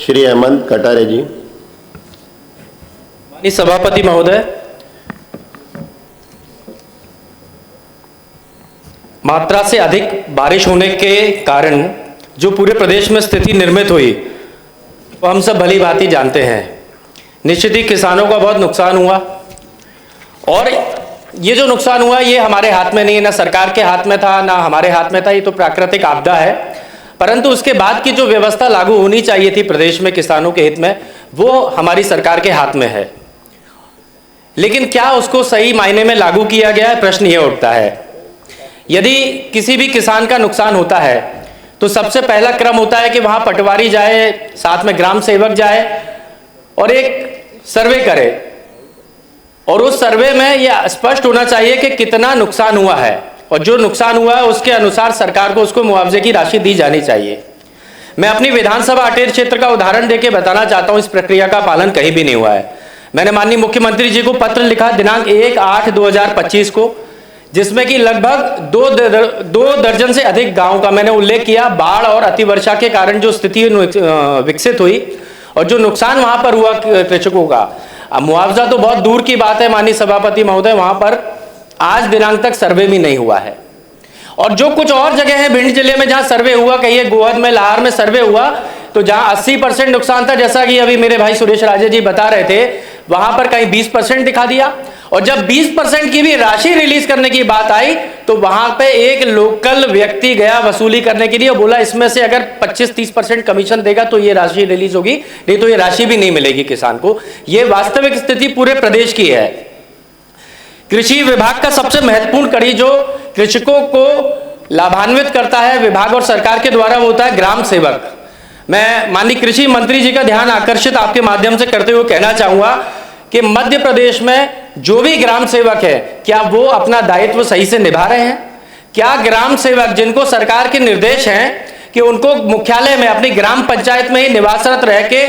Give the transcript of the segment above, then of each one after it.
श्री हेमंत कटारे जी। माननीय सभापति महोदय, मात्रा से अधिक बारिश होने के कारण जो पूरे प्रदेश में स्थिति निर्मित हुई वो हम सब भली भांति जानते हैं। निश्चित ही किसानों का बहुत नुकसान हुआ और ये जो नुकसान हुआ ये हमारे हाथ में नहीं है, ना सरकार के हाथ में था ना हमारे हाथ में था। ये तो प्राकृतिक आपदा है, परंतु उसके बाद की जो व्यवस्था लागू होनी चाहिए थी प्रदेश में किसानों के हित में वो हमारी सरकार के हाथ में है। लेकिन क्या उसको सही मायने में लागू किया गया है, प्रश्न ये उठता है। यदि किसी भी किसान का नुकसान होता है तो सबसे पहला क्रम होता है कि वहां पटवारी जाए, साथ में ग्राम सेवक जाए और एक सर्वे करे और उस सर्वे में यह स्पष्ट होना चाहिए कि कितना नुकसान हुआ है और जो नुकसान हुआ है उसके अनुसार सरकार को उसको मुआवजे की राशि दी जानी चाहिए। मैं अपनी विधानसभा अटेर क्षेत्र का उदाहरण देके बताना चाहता हूं, इस प्रक्रिया का पालन कहीं भी नहीं हुआ है। मैंने माननीय मुख्यमंत्री जी को पत्र लिखा दिनांक 1/8/2025 को, जिसमें कि लगभग दो दर्जन से अधिक गांव का मैंने उल्लेख किया। बाढ़ और अतिवर्षा के कारण जो स्थिति विकसित हुई और जो नुकसान वहां पर हुआ कृषकों का, मुआवजा तो बहुत दूर की बात है माननीय सभापति महोदय, वहां पर आज दिनांक तक सर्वे भी नहीं हुआ है। और जो कुछ और जगह है भिंड जिले में जहां सर्वे हुआ, कहिए गोहद में, लाहौर में सर्वे हुआ, तो जहां 80% नुकसान था, जैसा कि अभी मेरे भाई सुरेश राजे जी बता रहे थे, वहां पर कहीं 20% दिखा दिया। और जब 20% की भी राशि रिलीज करने की बात आई तो वहां पे एक लोकल व्यक्ति गया वसूली करने के लिए और बोला इसमें से अगर 25-30% कमीशन देगा तो ये राशि रिलीज होगी, नहीं तो ये राशि भी नहीं मिलेगी किसान को। ये वास्तविक स्थिति पूरे प्रदेश की है। कृषि विभाग का सबसे महत्वपूर्ण कड़ी जो कृषकों को लाभान्वित करता है विभाग और सरकार के द्वारा, वो होता है ग्राम सेवक। मैं माननीय कृषि मंत्री जी का ध्यान आकर्षित आपके माध्यम से करते हुए कहना चाहूंगा कि मध्य प्रदेश में जो भी ग्राम सेवक है, क्या वो अपना दायित्व सही से निभा रहे हैं? क्या ग्राम सेवक जिनको सरकार के निर्देश हैं कि उनको मुख्यालय में अपनी ग्राम पंचायत में ही निवासरत रह के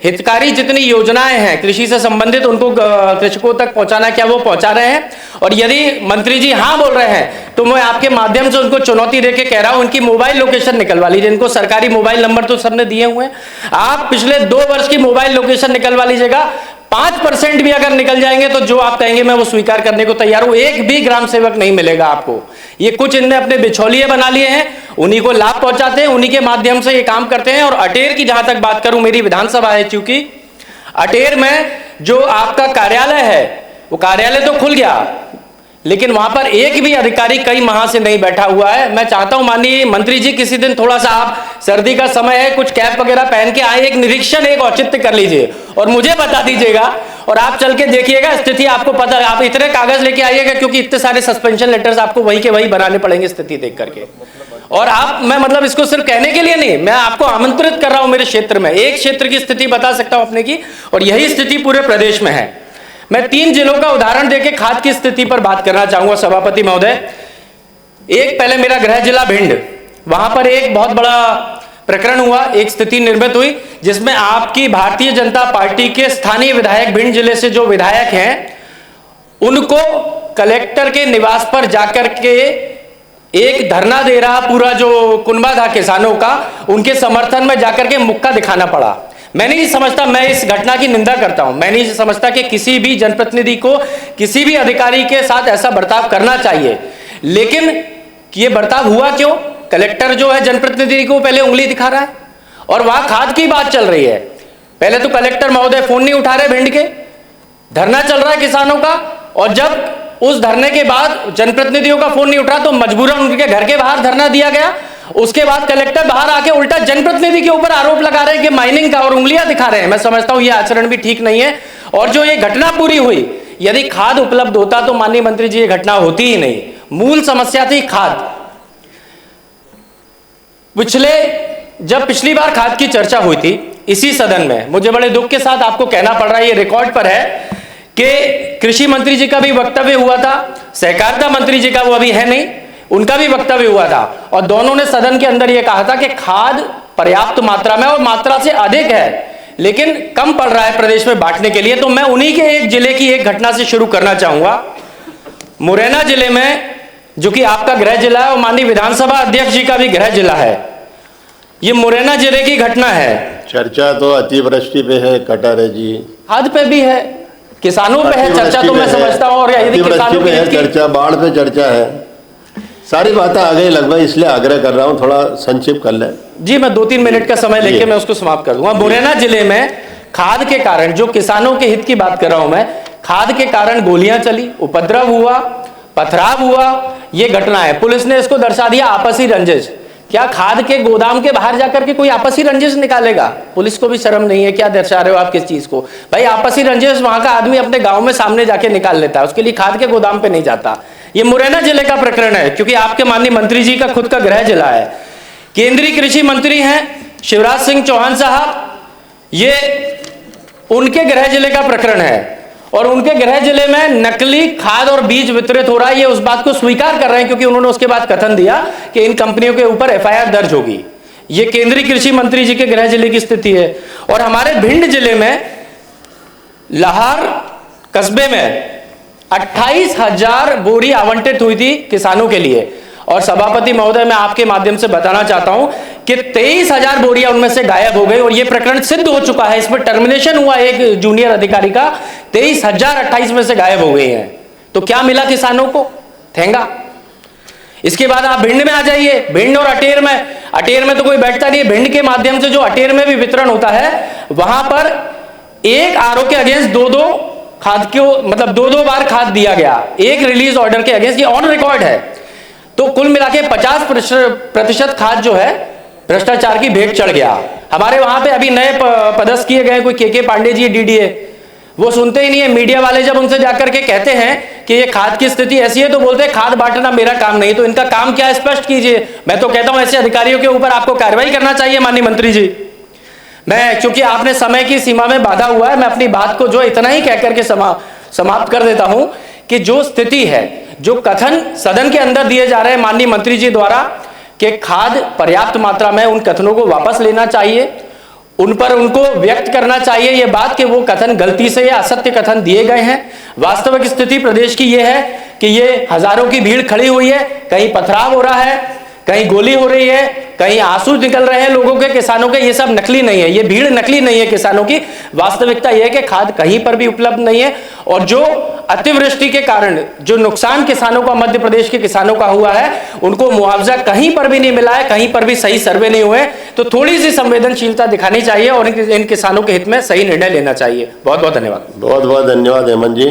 हितकारी जितनी योजनाएं हैं कृषि से संबंधित उनको कृषकों तक पहुंचाना, क्या वो पहुंचा रहे हैं? और यदि मंत्री जी हाँ बोल रहे हैं तो मैं आपके माध्यम से उनको चुनौती देके कह रहा हूं, उनकी मोबाइल लोकेशन निकलवा लीजिए। इनको सरकारी मोबाइल नंबर तो सबने दिए हुए हैं, आप पिछले 2 वर्ष की मोबाइल लोकेशन निकलवा लीजिएगा। 5% भी अगर निकल जाएंगे तो जो आप कहेंगे मैं वो स्वीकार करने को तैयार हूं। एक भी ग्राम सेवक नहीं मिलेगा आपको। ये कुछ इनने अपने बिछौलिए बना लिए हैं, उन्हीं को लाभ पहुंचाते हैं, उन्हीं के माध्यम से ये काम करते हैं। और अटेर की जहां तक बात करूं, मेरी विधानसभा है, चूंकि अटेर में जो आपका कार्यालय है वो कार्यालय तो खुल गया, लेकिन वहां पर एक भी अधिकारी कई माह से नहीं बैठा हुआ है। मैं चाहता हूं माननीय मंत्री जी किसी दिन थोड़ा सा, आप सर्दी का समय है, कुछ कैप वगैरह पहन के आए, एक निरीक्षण, एक औचित्य कर लीजिए और मुझे बता दीजिएगा और आप चल के देखिएगा स्थिति, आपको पता है। आप इतने कागज लेके आइएगा क्योंकि इतने सारे सस्पेंशन लेटर्स आपको वही के वही बनाने पड़ेंगे स्थिति देख करके। और आप, मैं मतलब इसको सिर्फ कहने के लिए नहीं, मैं आपको आमंत्रित कर रहा हूं मेरे क्षेत्र में, एक क्षेत्र की स्थिति बता सकता हूं अपने की, और यही स्थिति पूरे प्रदेश में है। मैं 3 जिलों का उदाहरण देके खाद की स्थिति पर बात करना चाहूंगा सभापति महोदय। एक पहले मेरा गृह जिला भिंड, वहां पर एक बहुत बड़ा प्रकरण हुआ, एक स्थिति निर्मित हुई जिसमें आपकी भारतीय जनता पार्टी के स्थानीय विधायक, भिंड जिले से जो विधायक हैं, उनको कलेक्टर के निवास पर जाकर के एक धरना दे रहा पूरा जो कुनबा था किसानों का, उनके समर्थन में जाकर के मुक्का दिखाना पड़ा। मैं नहीं समझता, मैं इस घटना की निंदा करता हूं, मैं नहीं समझता कि किसी भी जनप्रतिनिधि को किसी भी अधिकारी के साथ ऐसा बर्ताव करना चाहिए, लेकिन ये बर्ताव हुआ क्यों? कलेक्टर जो है जनप्रतिनिधि को पहले उंगली दिखा रहा है और वहां खाद की बात चल रही है। पहले तो कलेक्टर महोदय फोन नहीं उठा रहे, भिंड के धरना चल रहा है किसानों का, और जब उस धरने के बाद जनप्रतिनिधियों का फोन नहीं उठा तो मजबूरन उनके घर के बाहर धरना दिया गया। उसके बाद कलेक्टर बाहर आके उल्टा जनप्रतिनिधि के ऊपर आरोप लगा रहे हैं कि माइनिंग का, और उंगलियां दिखा रहे हैं। मैं समझता हूं यह आचरण भी ठीक नहीं है। और जो ये घटना पूरी हुई, यदि खाद उपलब्ध होता तो माननीय मंत्री जी ये घटना होती ही नहीं। मूल समस्या थी खाद। जब पिछली बार खाद की चर्चा हुई थी इसी सदन में, मुझे बड़े दुख के साथ आपको कहना पड़ रहा है, ये रिकॉर्ड पर है कि कृषि मंत्री जी का भी वक्तव्य हुआ था, सहकारिता मंत्री जी का, वो अभी है नहीं, उनका भी वक्तव्य हुआ था, और दोनों ने सदन के अंदर यह कहा था कि खाद पर्याप्त मात्रा में और मात्रा से अधिक है, लेकिन कम पड़ रहा है प्रदेश में बांटने के लिए। तो मैं उन्हीं के एक जिले की एक घटना से शुरू करना चाहूंगा। मुरैना जिले में, जो कि आपका गृह जिला है और माननीय विधानसभा अध्यक्ष जी का भी गृह जिला है, ये मुरैना जिले की घटना है। चर्चा तो अतिवृष्टि पे है, कटर है जी, खाद पे भी है, किसानों पे है चर्चा, तो मैं समझता हूँ। और यदि किसानों पे है चर्चा, बाढ़ पे चर्चा है, सारी बातें आ गई लगभग, इसलिए आग्रह कर रहा हूँ थोड़ा संक्षिप्त कर लें। जी, मैं 2-3 मिनट का समय लेके मैं उसको समाप्त कर दूंगा। मुरैना जिले में खाद के कारण, जो किसानों के हित की बात कर रहा हूं मैं, खाद के कारण गोलियां चली, उपद्रव हुआ, पथराव हुआ, ये घटना है। पुलिस ने इसको दर्शा दिया आपसी रंजिश। क्या खाद के गोदाम के बाहर जाकर के कोई आपसी रंजिश निकालेगा? पुलिस को भी शर्म नहीं है? क्या दर्शा रहे हो आप किस चीज को? भाई आपसी रंजिश वहां का आदमी अपने गांव में सामने जाके निकाल लेता है, उसके लिए खाद के गोदाम पे नहीं जाता। ये मुरैना जिले का प्रकरण है, क्योंकि आपके माननीय मंत्री जी का खुद का गृह जिला है। केंद्रीय कृषि मंत्री हैं शिवराज सिंह चौहान साहब, ये उनके गृह जिले का प्रकरण है। और उनके गृह जिले में नकली खाद और बीज वितरित हो रहा है, ये उस बात को स्वीकार कर रहे हैं, क्योंकि उन्होंने उसके बाद कथन दिया कि इन कंपनियों के ऊपर FIR दर्ज होगी। ये केंद्रीय कृषि मंत्री जी के गृह जिले की स्थिति है। और हमारे भिंड जिले में लाहौर कस्बे में 28,000 बोरी आवंटित हुई थी किसानों के लिए। और सभापति महोदय, मैं आपके माध्यम से बताना चाहता हूं कि 23,000 बोरियां उनमें से गायब हो गई। और यह प्रकरण सिद्ध हो चुका है, इस पर टर्मिनेशन हुआ एक जूनियर अधिकारी का। 23,028 में से गायब हो गई हैं। तो क्या मिला किसानों को? ठेंगा। इसके बाद आप भिंड में आ जाइए, भिंड और अटेर में। अटेर में तो कोई बैठता नहीं, भिंड के माध्यम से जो अटेर में भी वितरण होता है, वहां पर एक RO के अगेंस्ट 2-2 खाद को, मतलब 2-2 बार खाद दिया गया, एक रिलीज ऑर्डर के अगेंस्ट। ये ऑन रिकॉर्ड है। तो कुल मिला के 50% खाद जो है भ्रष्टाचार की भेंट चढ़ गया। हमारे वहां पे अभी नए पदस्थ किए गए कोई के पांडे जी DDA, वो सुनते ही नहीं है। मीडिया वाले जब उनसे जाकर के कहते हैं कि ये खाद की स्थिति ऐसी है, तो बोलते हैं खाद बांटना मेरा काम नहीं। तो इनका काम क्या है, स्पष्ट कीजिए। मैं तो कहता हूं ऐसे अधिकारियों के ऊपर आपको कार्रवाई करना चाहिए माननीय मंत्री जी। मैं, क्योंकि आपने समय की सीमा में बाधा हुआ है, मैं अपनी बात को जो इतना ही कहकर के समाप्त कर देता हूं कि जो स्थिति है, जो कथन सदन के अंदर दिए जा रहे हैं माननीय मंत्री जी द्वारा कि खाद पर्याप्त मात्रा में, उन कथनों को वापस लेना चाहिए, उन पर उनको व्यक्त करना चाहिए ये बात कि वो कथन गलती से या असत्य कथन दिए गए हैं। वास्तविक स्थिति प्रदेश की ये है कि ये हजारों की भीड़ खड़ी हुई है, कहीं पथराव हो रहा है, कहीं गोली हो रही है, कहीं आंसू निकल रहे हैं लोगों के, किसानों के। ये सब नकली नहीं है, ये भीड़ नकली नहीं है किसानों की। वास्तविकता यह है कि खाद कहीं पर भी उपलब्ध नहीं है। और जो अतिवृष्टि के कारण जो नुकसान किसानों का, मध्य प्रदेश के किसानों का हुआ है, उनको मुआवजा कहीं पर भी नहीं मिला है, कहीं पर भी सही सर्वे नहीं हुए। तो थोड़ी सी संवेदनशीलता दिखानी चाहिए और इन किसानों के हित में सही निर्णय लेना चाहिए। बहुत बहुत धन्यवाद। बहुत बहुत धन्यवाद हेमंत जी।